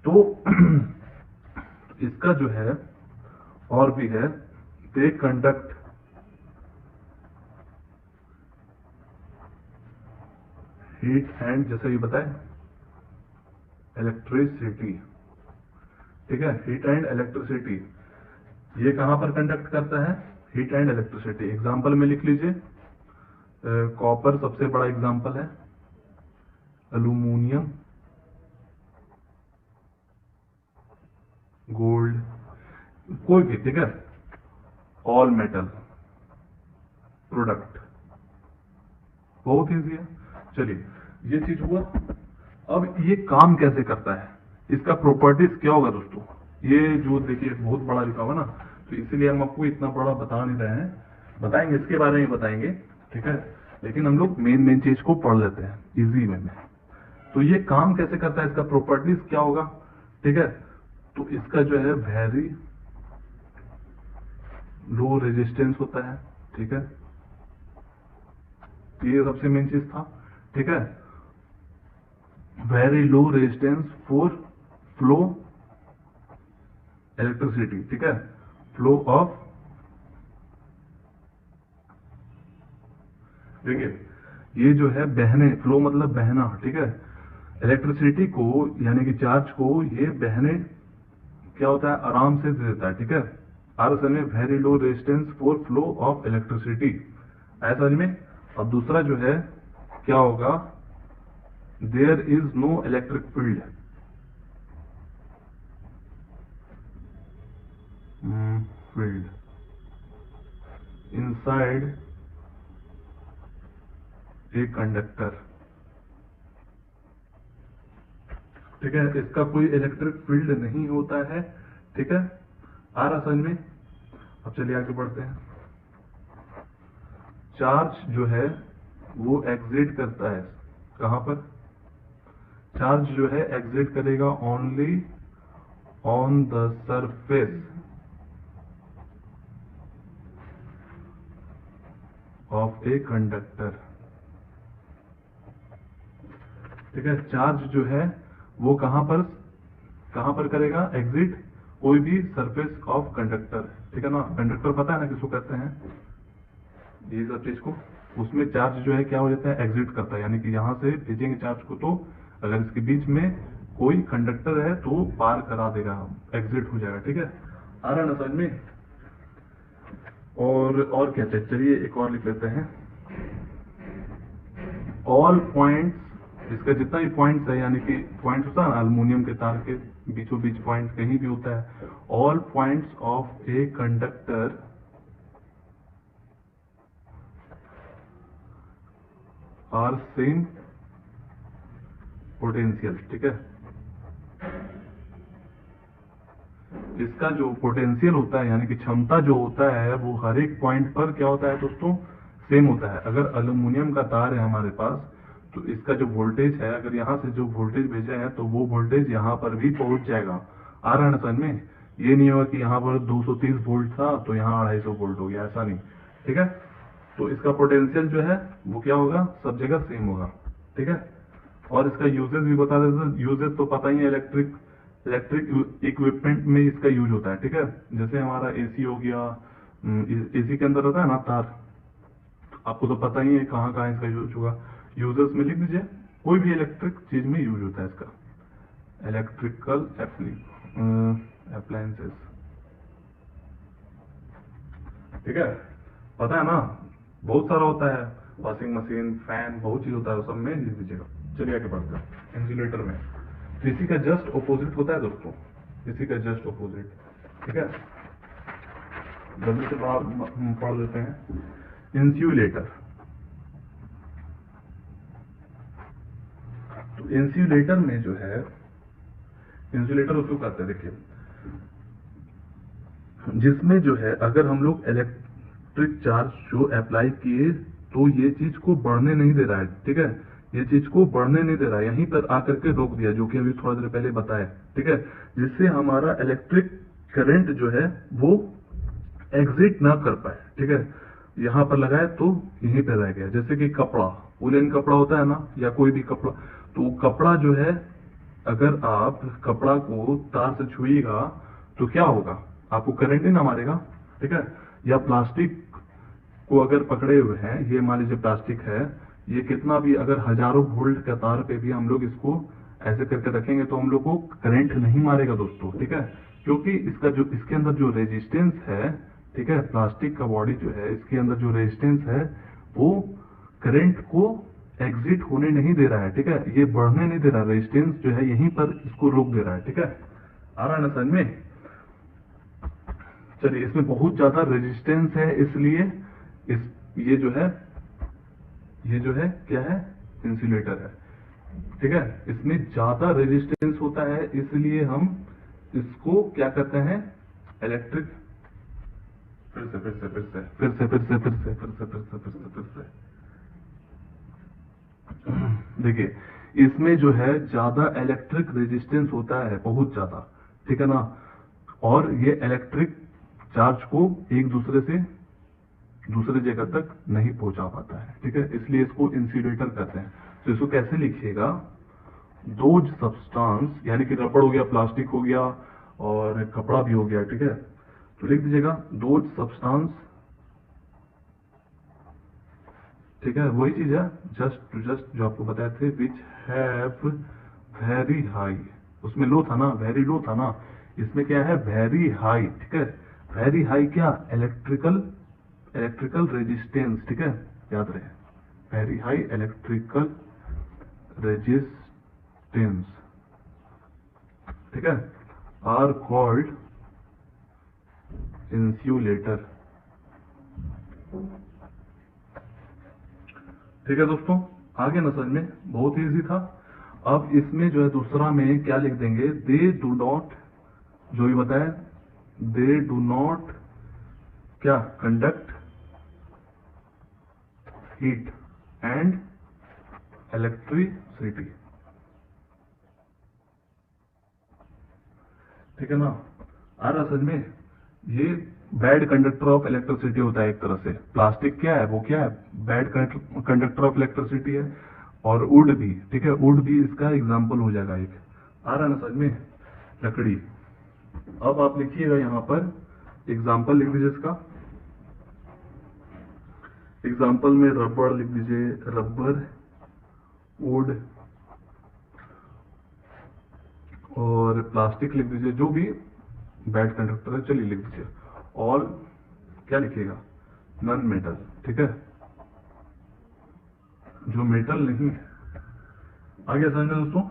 S1: तो इसका जो है और भी है, दे कंडक्ट हीट एंड, जैसे ये बताए, इलेक्ट्रिसिटी, ठीक है, हीट एंड इलेक्ट्रिसिटी। ये कहां पर कंडक्ट करता है? Heat and electricity. एग्जाम्पल में लिख लीजिए, कॉपर सबसे बड़ा एग्जाम्पल है, अल्यूमिनियम, गोल्ड, कोई भी, ठीक है, ऑल मेटल प्रोडक्ट। बहुत ईजी है। चलिए, ये चीज हुआ। अब ये काम कैसे करता है, इसका प्रॉपर्टीज क्या होगा दोस्तों? ये जो देखिए बहुत बड़ा लिखा हुआ ना, तो इसीलिए हम आपको इतना बड़ा बता नहीं रहे हैं, बताएंगे इसके बारे में बताएंगे, ठीक है। लेकिन हम लोग मेन चीज को पढ़ लेते हैं इजी वे में। तो ये काम कैसे करता है, इसका प्रॉपर्टीज क्या होगा, ठीक है। तो इसका जो है वेरी लो रेजिस्टेंस होता है, ठीक है, ये सबसे मेन चीज था, ठीक है। Very low resistance for flow electricity, ठीक है, फ्लो ऑफ। देखिए ये जो है बहने, फ्लो मतलब बहना, ठीक है। इलेक्ट्रिसिटी को यानी कि चार्ज को ये बहने क्या होता है, आराम से दे देता है, ठीक है। आर समझ में, very low resistance for flow of electricity, ऐसा समझ में। अब दूसरा जो है क्या होगा, there is no electric field, field inside a conductor, ठीक है। इसका कोई इलेक्ट्रिक फील्ड नहीं होता है, ठीक है। आ रहा समझ में। अब चलिए आगे बढ़ते हैं। चार्ज जो है वो एग्जिट करता है कहां पर, चार्ज जो है एग्जिट करेगा only on the surface of a conductor, ठीक है। चार्ज जो है वो कहां पर करेगा एग्जिट, कोई भी सरफेस ऑफ कंडक्टर, ठीक है ना। कंडक्टर पता है ना किसको कहते हैं, ये सब चीज को, उसमें चार्ज जो है क्या हो जाता है, एग्जिट करता है, यानी कि यहां से भेजेंगे चार्ज को, तो अगर इसके बीच में कोई कंडक्टर है तो पार करा देगा, एग्जिट हो जाएगा, ठीक है। आ रहा ना समझ में। और कहते हैं, चलिए एक और लिख लेते हैं। ऑल पॉइंट्स, इसका जितना भी पॉइंट्स है, यानी कि पॉइंट्स होता है ना अल्युमिनियम के तार के बीचों बीच पॉइंट कहीं भी होता है, all points of a conductor are same potential, ठीक है। इसका जो पोटेंशियल होता है यानी कि क्षमता जो होता है वो हर एक पॉइंट पर क्या होता है दोस्तों, सेम होता है। अगर एल्युमिनियम का तार है हमारे पास, तो इसका जो वोल्टेज है, अगर यहाँ से जो वोल्टेज भेजा है तो वो वोल्टेज यहाँ पर भी पहुंच जाएगा। आ रहा है ना समझ में। ये नहीं होगा कि यहाँ पर 230 वोल्ट था तो यहाँ 250 वोल्ट हो गया, ऐसा नहीं, ठीक है। तो इसका पोटेंशियल जो है वो क्या होगा, सब जगह सेम होगा, ठीक है। और इसका यूजेस भी बता देते हैं। यूजेस तो पता ही है, इलेक्ट्रिक इक्विपमेंट में इसका यूज होता है, ठीक है। जैसे हमारा एसी हो गया, एसी के अंदर रहता है ना तार, आपको तो पता ही है कहाँ कहाँ इसका यूज होगा। यूजर्स में लिख दीजिए, कोई भी इलेक्ट्रिक चीज में यूज होता है इसका, इलेक्ट्रिकल अप्लायंसेस, ठीक है। पता है ना, बहुत सारा होता है, वॉशिंग मशीन, फैन, बहुत चीज होता है, सब में लिख दीजिएगा। चलिए आगे बढ़ते हैं। इंसुलेटर में इसी का जस्ट ऑपोजिट होता है दोस्तों, इसी का जस्ट ऑपोजिट, ठीक है। जल्दी से पढ़ देते हैं। इंसुलेटर, तो इंसुलेटर में जो है, इंसुलेटर उसको कहते हैं, देखिए, जिसमें जो है अगर हम लोग इलेक्ट्रिक चार्ज जो अप्लाई किए तो ये चीज को बढ़ने नहीं दे रहा है, ठीक है। ये चीज को बढ़ने नहीं दे रहा है, यहीं पर आकर के रोक दिया, जो कि अभी थोड़ा देर पहले बताया, ठीक है। जिससे हमारा इलेक्ट्रिक करंट जो है वो एग्जिट ना कर पाए, ठीक है। यहाँ पर लगाए तो यहीं पर रह गया। जैसे कि कपड़ा, वुलन कपड़ा होता है ना, या कोई भी कपड़ा, तो कपड़ा जो है अगर आप कपड़ा को तार से छुएगा तो क्या होगा, आपको करंट ही ना मारेगा, ठीक है। या प्लास्टिक को अगर पकड़े हुए हैं, ये मान लीजिए प्लास्टिक है, ये कितना भी अगर हजारों वोल्ट के तार पे भी हम लोग इसको ऐसे करके रखेंगे तो हम लोग को करंट नहीं मारेगा दोस्तों, ठीक है। क्योंकि इसका जो इसके अंदर जो रेजिस्टेंस है, ठीक है, प्लास्टिक का बॉडी जो है इसके अंदर जो रेजिस्टेंस है वो करंट को एग्जिट होने नहीं दे रहा है, ठीक है। ये बढ़ने नहीं दे रहा, रेजिस्टेंस जो है यहीं पर इसको रोक दे रहा है, ठीक है। आ रहा है ना समझ में। चलिए, इसमें बहुत ज्यादा रेजिस्टेंस है, इसलिए ये जो है क्या है, इंसुलेटर है, ठीक है। इसमें ज्यादा रेजिस्टेंस होता है, इसलिए हम इसको क्या कहते हैं, इलेक्ट्रिक, फिर से देखिए, इसमें जो है ज्यादा इलेक्ट्रिक रेजिस्टेंस होता है, बहुत ज्यादा, ठीक है ना। और ये इलेक्ट्रिक चार्ज को एक दूसरे से दूसरे जगह तक नहीं पहुंचा पाता है, ठीक है। इसलिए इसको इंसुलेटर कहते हैं। तो इसको कैसे लिखिएगा, दोज सब्सटेंस, यानी कि रबड़ हो गया, प्लास्टिक हो गया और कपड़ा भी हो गया, ठीक है। तो लिख दीजिएगा दोज सब्सटेंस ठीक है, वही चीज है जस्ट टू जस्ट जो आपको बताए थे, विच हैव वेरी हाई, उसमें लो था ना, वेरी लो था ना, इसमें क्या है वेरी हाई। ठीक है, वेरी हाई क्या, इलेक्ट्रिकल रेजिस्टेंस। ठीक है, याद रहे, वेरी हाई इलेक्ट्रिकल रेजिस्टेंस। ठीक है, आर कॉल्ड इंसुलेटर। ठीक है दोस्तों, आगे न समझ में, बहुत इजी था। अब इसमें जो है दूसरा में क्या लिख देंगे, दे डू नॉट, जो भी बताए, दे डू नॉट क्या, कंडक्ट हीट एंड इलेक्ट्रिसिटी। ठीक है ना, आ रहा समझ में। ये बैड कंडक्टर ऑफ इलेक्ट्रिसिटी होता है एक तरह से। प्लास्टिक क्या है, वो क्या है, बैड कंडक्टर ऑफ इलेक्ट्रिसिटी है। और वुड भी, ठीक है, वुड भी इसका एग्जाम्पल हो जाएगा एक। आ रहा है ना समझ में, लकड़ी। अब आप लिखिएगा यहां पर एग्जाम्पल लिख दीजिए इसका। एग्जाम्पल में रबर लिख दीजिए, रबर, वुड और प्लास्टिक लिख दीजिए, जो भी बैड कंडक्टर है, चलिए लिख दीजिए। और क्या लिखिएगा, नॉन मेटल। ठीक है, जो मेटल नहीं है। आगे समझ में दोस्तों,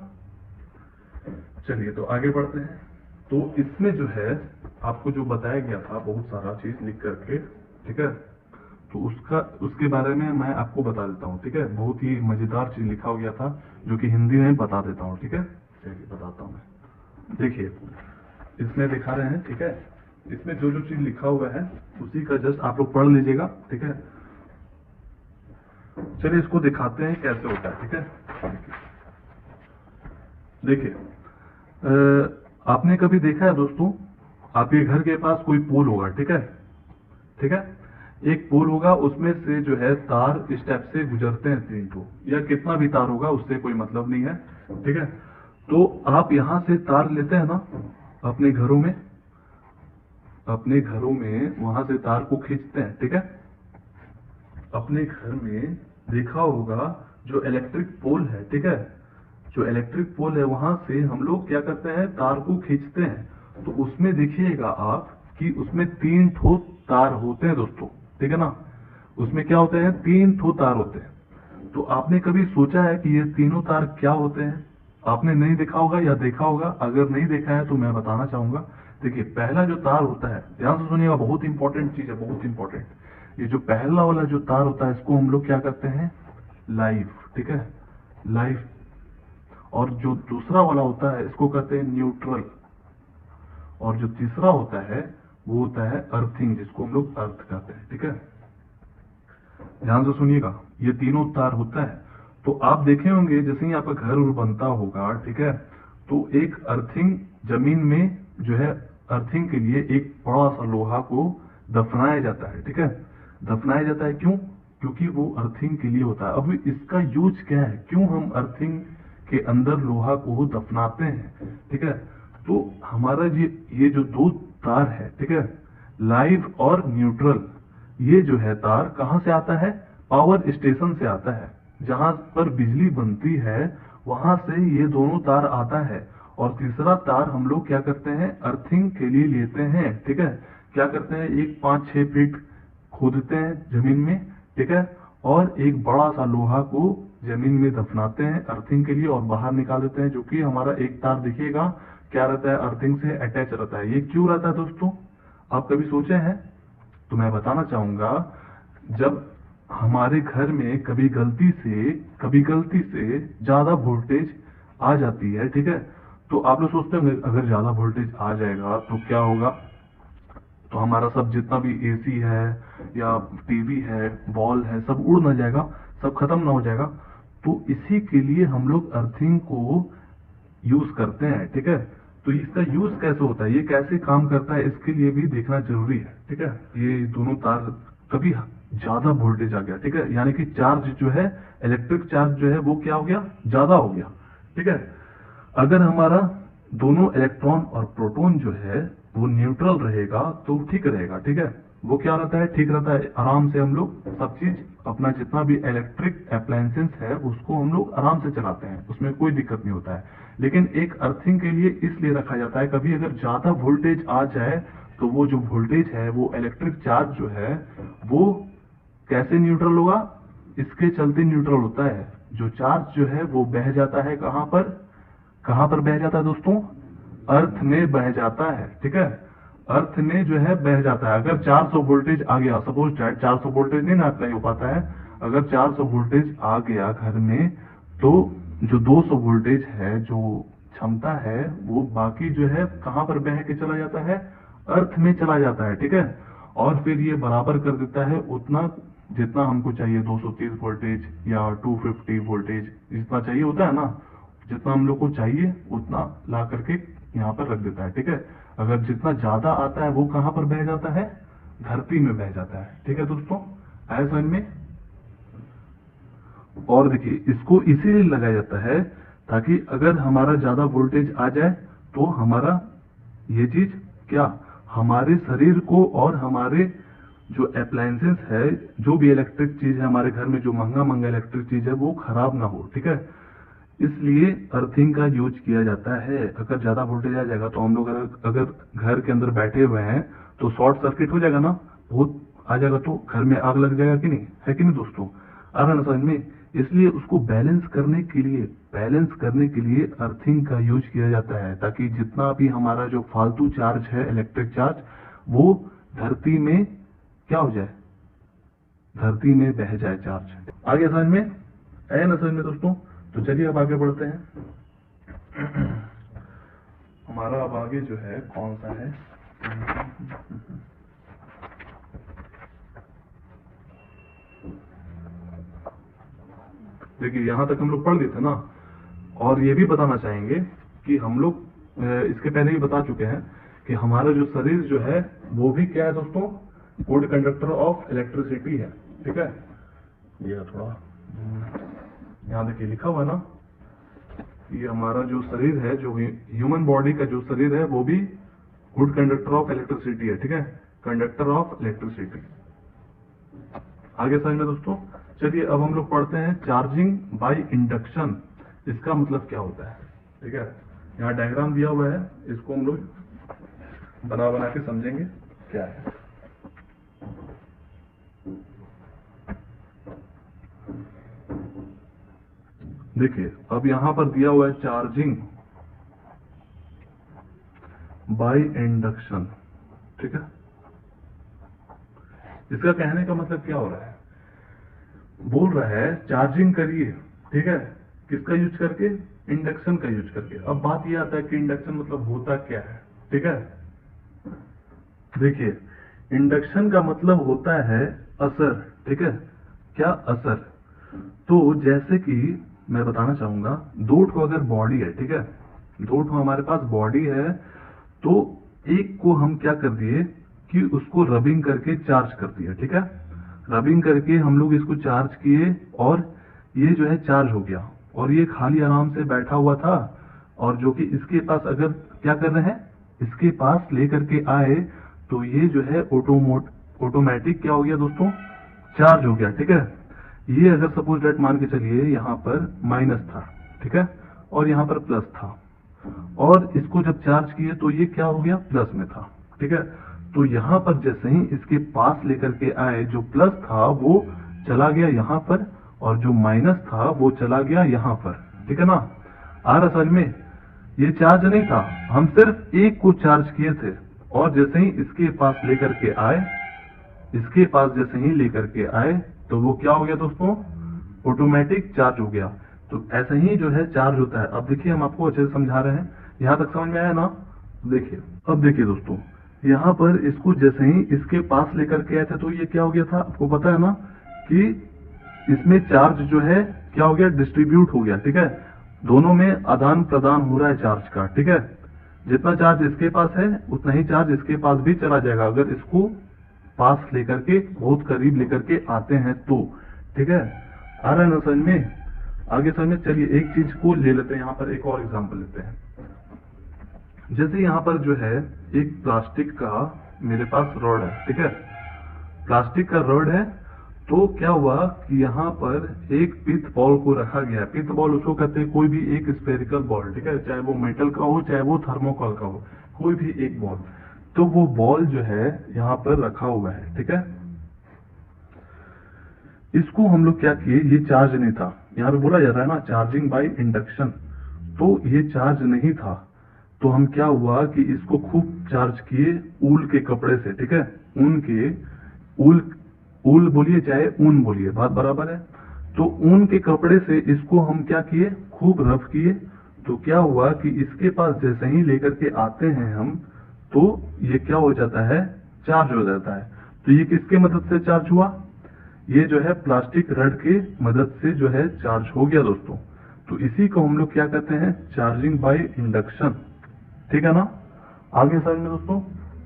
S1: चलिए तो आगे बढ़ते हैं। तो इसमें जो है आपको जो बताया गया था बहुत सारा चीज लिख करके, ठीक है, तो उसके बारे में मैं आपको बता देता हूँ। ठीक है, बहुत ही मजेदार चीज लिखा हो गया था जो कि हिंदी में बता देता हूँ। ठीक है, चलिए बताता हूँ मैं। देखिए इसमें दिखा रहे हैं, ठीक है, इसमें जो जो चीज लिखा हुआ है उसी का जस्ट आप लोग पढ़ लीजिएगा। ठीक है, चलिए इसको दिखाते हैं कैसे होता है। ठीक है, देखिए आपने कभी देखा है दोस्तों, आपके घर के पास कोई पोल होगा, ठीक है, ठीक है, एक पोल होगा, उसमें से जो है तार इस टाइप से गुजरते हैं 3 ठो, या कितना भी तार होगा उससे कोई मतलब नहीं है। ठीक है, तो आप यहां से तार लेते हैं ना अपने घरों में, वहां से तार को खींचते हैं। ठीक है, अपने घर में देखा होगा जो इलेक्ट्रिक पोल है, ठीक है, जो इलेक्ट्रिक पोल है वहां से हम लोग क्या करते हैं, तार को खींचते हैं। तो उसमें देखिएगा आप कि उसमें 3 ठो तार होते हैं दोस्तों। ठीक है ना, उसमें क्या होते हैं, 3 ठो तार होते हैं। तो आपने कभी सोचा है कि ये तीनों तार क्या होते हैं? आपने नहीं देखा होगा या देखा होगा, अगर नहीं देखा है तो मैं बताना चाहूंगा। देखिए पहला जो तार होता है, ध्यान से सुनिएगा, बहुत इंपॉर्टेंट चीज है, बहुत इंपॉर्टेंट। ये जो पहला वाला जो तार होता है इसको हम लोग क्या करते हैं, लाइव। ठीक है, लाइव। और जो दूसरा वाला होता है इसको कहते हैं न्यूट्रल। और जो तीसरा होता है वो होता है अर्थिंग, जिसको हम लोग अर्थ कहते हैं। ठीक है, ध्यान से सुनिएगा, ये तीनों तार होता है। तो आप देखे होंगे जैसे ही आपका घर बनता होगा, ठीक है, तो एक अर्थिंग जमीन में जो है, अर्थिंग के लिए एक बड़ा सा लोहा को दफनाया जाता है। ठीक है, दफनाया जाता है, क्यों? क्योंकि वो अर्थिंग के लिए होता है। अब इसका यूज क्या है, क्यों हम अर्थिंग के अंदर लोहा को दफनाते हैं? ठीक है, तो हमारा ये जो 2 तार है, ठीक है, लाइव और न्यूट्रल, ये जो है तार कहां से आता है, पावर स्टेशन से आता है। जहां पर बिजली बनती है वहां से ये दोनों तार आता है। और तीसरा तार हम लोग क्या करते हैं, अर्थिंग के लिए लेते हैं। ठीक है, क्या करते हैं, एक 5-6 फीट खोदते हैं जमीन में, ठीक है, और एक बड़ा सा लोहा को जमीन में दफनाते हैं अर्थिंग के लिए, और बाहर निकाल देते हैं। जो कि हमारा एक तार दिखेगा क्या रहता है, अर्थिंग से अटैच रहता है। ये क्यों रहता है दोस्तों, आप कभी सोचे हैं? तो मैं बताना चाहूंगा, जब हमारे घर में कभी गलती से ज्यादा वोल्टेज आ जाती है, ठीक है, तो आप लोग सोचते होंगे अगर ज्यादा वोल्टेज आ जाएगा तो क्या होगा, तो हमारा सब जितना भी एसी है या टीवी है, बॉल है, सब उड़ ना जाएगा, सब खत्म ना हो जाएगा। तो इसी के लिए हम लोग अर्थिंग को यूज करते हैं। ठीक है, तो इसका यूज कैसे होता है, ये कैसे काम करता है, इसके लिए भी देखना जरूरी है। ठीक है, ये दोनों तार कभी ज्यादा वोल्टेज आ गया, ठीक है, यानी कि चार्ज जो है, इलेक्ट्रिक चार्ज जो है वो क्या हो गया, ज्यादा हो गया। ठीक है, अगर हमारा दोनों इलेक्ट्रॉन और प्रोटॉन जो है वो न्यूट्रल रहेगा तो ठीक रहेगा। ठीक है, वो क्या रहता है, ठीक रहता है, आराम से हम लोग सब चीज अपना जितना भी इलेक्ट्रिक अप्लायंसेस है उसको हम लोग आराम से चलाते हैं, उसमें कोई दिक्कत नहीं होता है। लेकिन एक अर्थिंग के लिए इसलिए रखा जाता है, कभी अगर ज्यादा वोल्टेज आ जाए तो वो जो वोल्टेज है, वो इलेक्ट्रिक चार्ज जो है वो कैसे न्यूट्रल होगा, इसके चलते न्यूट्रल होता है। जो चार्ज जो है वो बह जाता है कहां पर बह जाता है दोस्तों, अर्थ में बह जाता है, ठीक है, अर्थ में जो है बह जाता है। अगर 400 वोल्टेज आ गया, सपोज दैट 400 वोल्टेज नहीं ना अप्लाई हो पाता है, अगर 400 वोल्टेज आ गया घर में, तो जो 200 वोल्टेज है, जो क्षमता है, वो बाकी जो है कहां पर बह के चला जाता है, अर्थ में चला जाता है, ठीक है। और फिर ये बराबर कर देता है उतना जितना हमको चाहिए, 230 वोल्टेज या 250 वोल्टेज जितना चाहिए होता है ना, जितना हम लोग को चाहिए उतना ला करके यहाँ पर रख देता है, ठीक है। अगर जितना ज्यादा आता है वो कहां पर बह जाता है, धरती में बह जाता है, ठीक है दोस्तों, आया समझ में। और देखिए इसको इसीलिए लगाया जाता है ताकि अगर हमारा ज्यादा वोल्टेज आ जाए तो हमारा ये चीज क्या, हमारे शरीर को और हमारे जो अप्लायंसेस है, जो भी इलेक्ट्रिक चीज है हमारे घर में, जो महंगा इलेक्ट्रिक चीज है, वो खराब ना हो, ठीक है। इसलिए अर्थिंग का यूज किया जाता है। अगर ज्यादा वोल्टेज आ जाएगा तो हम लोग अगर घर के अंदर बैठे हुए हैं तो शॉर्ट सर्किट हो जाएगा ना, बहुत आ जाएगा तो घर में आग लग जाएगा कि नहीं, है कि नहीं दोस्तों, आ रहा ना समझ में। इसलिए उसको बैलेंस करने के लिए अर्थिंग का यूज किया जाता है, ताकि जितना भी हमारा जो फालतू चार्ज है, इलेक्ट्रिक चार्ज, वो धरती में क्या हो जाए, धरती में बह जाए चार्ज। आगे समझ में आया ना समझ में दोस्तों। तो चलिए अब आगे बढ़ते हैं। हमारा अब आगे जो है कौन सा है, देखिए यहां तक हम लोग पढ़ लेते ना। और ये भी बताना चाहेंगे कि हम लोग इसके पहले ही बता चुके हैं कि हमारा जो शरीर जो है वो भी क्या है दोस्तों, गुड कंडक्टर ऑफ इलेक्ट्रिसिटी है, ठीक है। ये थोड़ा यहाँ देखिए लिखा हुआ ना, ये हमारा जो शरीर है, जो ह्यूमन बॉडी का जो शरीर है, वो भी गुड कंडक्टर ऑफ इलेक्ट्रिसिटी है, ठीक है, कंडक्टर ऑफ इलेक्ट्रिसिटी। आगे समझ में दोस्तों। चलिए अब हम लोग पढ़ते हैं चार्जिंग बाय इंडक्शन, इसका मतलब क्या होता है, ठीक है। यहाँ डायग्राम दिया हुआ है, इसको हम लोग बना के समझेंगे क्या है। देखिए अब यहां पर दिया हुआ है चार्जिंग बाय इंडक्शन, ठीक है। इसका कहने का मतलब क्या हो रहा है, बोल रहा है चार्जिंग करिए, ठीक है, किसका यूज करके, इंडक्शन का यूज करके। अब बात यह आता है कि इंडक्शन मतलब होता क्या है, ठीक है। देखिए इंडक्शन का मतलब होता है असर, ठीक है, क्या असर। तो जैसे कि मैं बताना चाहूंगा, दो ठो अगर बॉडी है, ठीक है, दो ठो हमारे पास बॉडी है, तो एक को हम क्या कर दिए कि उसको रबिंग करके चार्ज कर दिया, ठीक है, रबिंग करके हम लोग इसको चार्ज किए और ये जो है चार्ज हो गया, और ये खाली आराम से बैठा हुआ था, और जो कि इसके पास अगर क्या कर रहे हैं, इसके पास लेकर के आए तो ये जो है ऑटोमेटिक क्या हो गया दोस्तों, चार्ज हो गया, ठीक है। ये अगर सपोज डेट मान के चलिए यहाँ पर माइनस था, ठीक है, और यहाँ पर प्लस था, और इसको जब चार्ज किए तो ये क्या हो गया, प्लस में था, ठीक है। तो यहाँ पर जैसे ही इसके पास लेकर के आए, जो प्लस था वो चला गया यहाँ पर, और जो माइनस था वो चला गया यहाँ पर, ठीक है ना। आ रहा समझ में। ये चार्ज नहीं था, हम सिर्फ एक को चार्ज किए थे, और जैसे ही इसके पास लेकर के आए, इसके पास जैसे ही लेकर के आए तो वो क्या हो गया दोस्तों, ऑटोमेटिक चार्ज हो गया। तो ऐसे ही जो है चार्ज होता है। अब देखिए हम आपको अच्छे से समझा रहे हैं, यहाँ तक समझ में आया ना। देखिए अब देखिए दोस्तों, यहाँ पर इसको जैसे ही इसके पास लेकर के आए थे तो ये क्या हो गया था, आपको पता है ना कि इसमें चार्ज जो है क्या हो गया, डिस्ट्रीब्यूट हो गया, ठीक है, दोनों में आदान प्रदान हो रहा है चार्ज का, ठीक है। जितना चार्ज इसके पास है उतना ही चार्ज इसके पास भी चला जाएगा, अगर इसको पास लेकर के बहुत करीब लेकर के आते हैं तो, ठीक है। आ रहा है ना समझ में, आगे समझ में। चलिए एक चीज को ले लेते हैं, यहाँ पर एक और एग्जांपल लेते हैं। जैसे यहाँ पर जो है एक प्लास्टिक का मेरे पास रॉड है, ठीक है, प्लास्टिक का रॉड है, तो क्या हुआ कि यहाँ पर एक पिथ बॉल को रखा गया। पिथ बॉल उसको कहते हैं कोई भी एक स्फेरिकल बॉल, ठीक है, चाहे वो मेटल का हो चाहे वो थर्मोकॉल का हो, कोई भी एक बॉल। तो वो बॉल जो है यहाँ पर रखा हुआ है, ठीक है। इसको हम लोग क्या किए, ये चार्ज नहीं था, यहाँ पे बोला जा रहा है ना चार्जिंग बाय इंडक्शन, तो ये चार्ज नहीं था। तो हम क्या हुआ कि इसको खूब चार्ज किए ऊल के कपड़े से, ठीक है, ऊन के, ऊल बोलिए चाहे ऊन बोलिए, बात बराबर है। तो ऊन के कपड़े से इसको हम क्या किए, खूब रफ किए। तो क्या हुआ कि इसके पास जैसे ही लेकर के आते हैं हम, तो ये क्या हो जाता है, चार्ज हो जाता है। तो ये किसके मदद से चार्ज हुआ, ये जो है प्लास्टिक रड की मदद से जो है चार्ज हो गया दोस्तों। तो इसी को हम लोग क्या कहते हैं, चार्जिंग बाय इंडक्शन, ठीक है ना। आगे समझ में दोस्तों,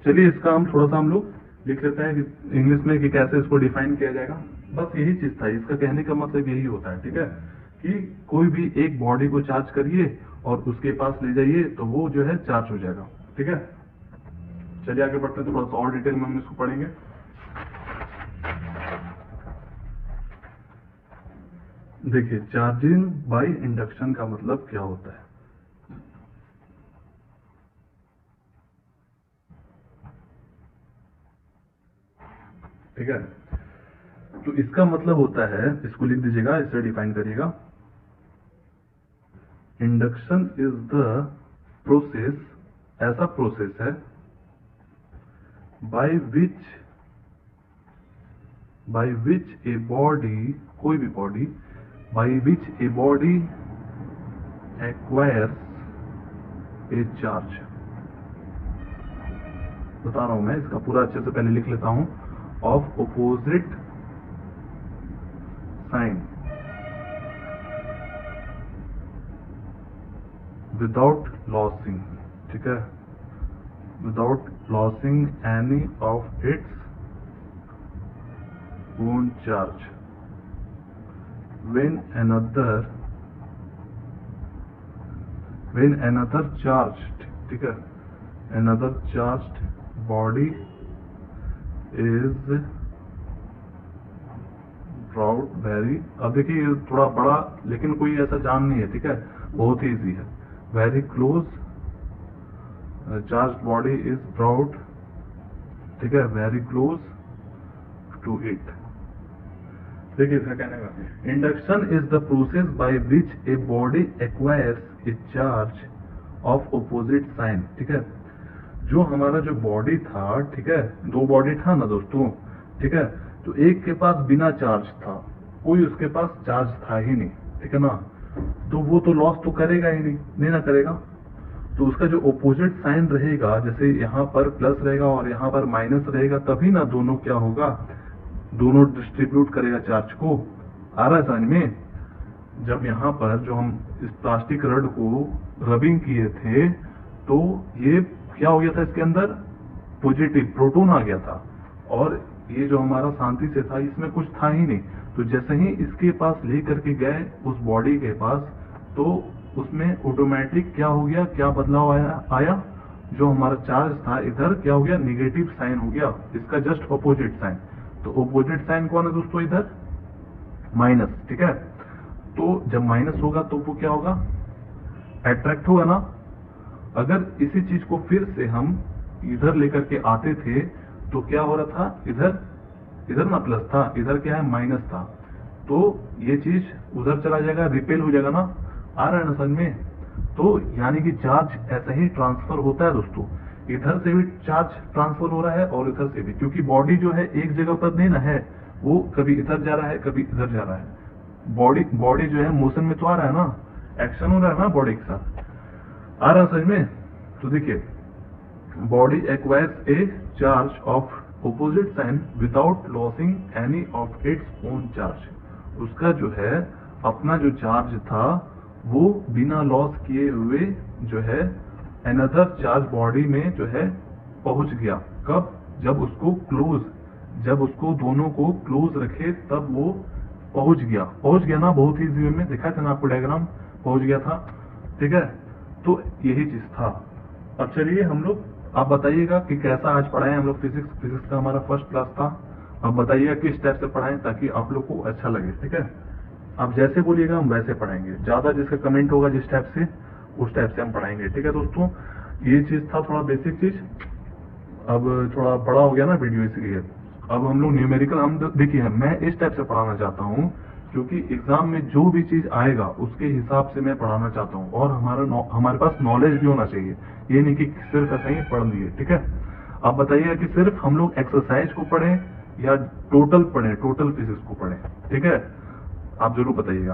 S1: चलिए इसका हम थोड़ा सा हम लोग लिख लेते हैं इंग्लिश में कि कैसे इसको डिफाइन किया जाएगा। बस यही चीज था, इसका कहने का मतलब यही होता है, ठीक है, कि कोई भी एक बॉडी को चार्ज करिए और उसके पास ले जाइए तो वो जो है चार्ज हो जाएगा, ठीक है। चलिए आगे बढ़ते हैं, थोड़ा सा और डिटेल में हम इसको पढ़ेंगे। देखिए चार्जिंग बाय इंडक्शन का मतलब क्या होता है। ठीक है, तो इसका मतलब होता है, इसको लिख दीजिएगा, इसे डिफाइन करिएगा। इंडक्शन इज द प्रोसेस, ऐसा प्रोसेस है बाय विच ए बॉडी, कोई भी body, bye which a body acquires a charge. बता रहा हूं मैं, इसका पूरा अच्छे से पहले लिख लेता हूं। Of opposite sign without losing, ठीक है, without losing any of its own charge when another charged, ठीक है, another charged body is brought very, अब देखिए ये थोड़ा बड़ा लेकिन कोई ऐसा जान नहीं है, ठीक है, बहुत ही इजी है। very close charged body is brought, ठीक है, very close to it। देखिए इसका कहने का, induction is the process by which a body acquires a charge of opposite sign, ठीक है। जो हमारा जो बॉडी था, ठीक है, दो बॉडी था ना दोस्तों, ठीक है, तो एक के पास बिना चार्ज था, कोई उसके पास चार्ज था ही नहीं, ठीक है ना, तो वो तो लॉस तो करेगा ही नहीं ना करेगा। तो उसका जो ऑपोजिट साइन रहेगा, जैसे यहाँ पर प्लस रहेगा और यहाँ पर माइनस रहेगा, तभी ना दोनों क्या होगा, दोनों डिस्ट्रीब्यूट करेगा चार्ज को। आ रहा है समझ में। जब यहाँ पर जो हम इस प्लास्टिक रड को रबिंग किए थे, तो ये क्या हो गया था, इसके अंदर पॉजिटिव प्रोटॉन आ गया था, और ये जो हमारा शांति से था इसमें कुछ था ही नहीं। तो जैसे ही इसके पास लेकर के गए उस बॉडी के पास, तो उसमें ऑटोमेटिक क्या हो गया, क्या बदलाव आया, जो हमारा चार्ज था इधर क्या हो गया, निगेटिव साइन हो गया, इसका जस्ट अपोजिट साइन। तो अपोजिट साइन कौन है दोस्तों, इधर माइनस, ठीक है। तो जब माइनस होगा तो वो क्या होगा, अट्रैक्ट होगा ना। अगर इसी चीज को फिर से हम इधर लेकर के आते थे तो क्या हो रहा था, इधर ना प्लस था, इधर क्या है माइनस था, तो ये चीज उधर चला जाएगा, रिपेल हो जाएगा ना। आ रहा है ना समझ में। तो यानी कि चार्ज ऐसा ही ट्रांसफर होता है दोस्तों, इधर से भी चार्ज ट्रांसफर हो रहा है और इधर से भी, क्योंकि बॉडी जो है एक जगह पर नहीं ना है, वो कभी इधर जा रहा है कभी इधर जा रहा है। बॉडी जो है मोशन में तो आ रहा है ना, एक्शन हो रहा है ना बॉडी के साथ। आ रहा है समझ में। तो देखिए, body acquires a charge of opposite sign without losing any of its own charge. उसका जो है अपना जो चार्ज था वो बिना लॉस किए हुए जो है अनदर चार्ज बॉडी में जो है पहुंच गया। कब, जब उसको दोनों को क्लोज रखे तब वो पहुंच गया ना, बहुत ही इजी में दिखाया था ना आपको डायग्राम, पहुंच गया था, ठीक है। तो यही चीज था। अब चलिए हम लोग, आप बताइएगा कि कैसा आज पढ़ाए हम लोग फिजिक्स का हमारा फर्स्ट क्लास था। अब बताइएगा किस टाइप से पढ़ाएं ताकि आप लोग को अच्छा लगे, ठीक है। आप जैसे बोलिएगा हम वैसे पढ़ाएंगे, ज्यादा जिसका कमेंट होगा जिस टाइप से उस टाइप से हम पढ़ाएंगे, ठीक है दोस्तों। ये चीज था थोड़ा बेसिक चीज। अब थोड़ा बड़ा हो गया ना वीडियो, इसलिए अब हम लोग न्यूमेरिकल, हम देखिए मैं इस टाइप से पढ़ाना चाहता हूँ क्योंकि एग्जाम में जो भी चीज आएगा उसके हिसाब से मैं पढ़ाना चाहता हूँ, और हमारे पास नॉलेज भी होना चाहिए, ये नहीं कि सिर्फ ऐसा ही पढ़ लिए, ठीक है। आप बताइएगा कि सिर्फ हम लोग एक्सरसाइज को पढ़ें या टोटल पढ़ें, टोटल फिजिक्स को पढ़ें, ठीक है। आप जरूर बताइएगा।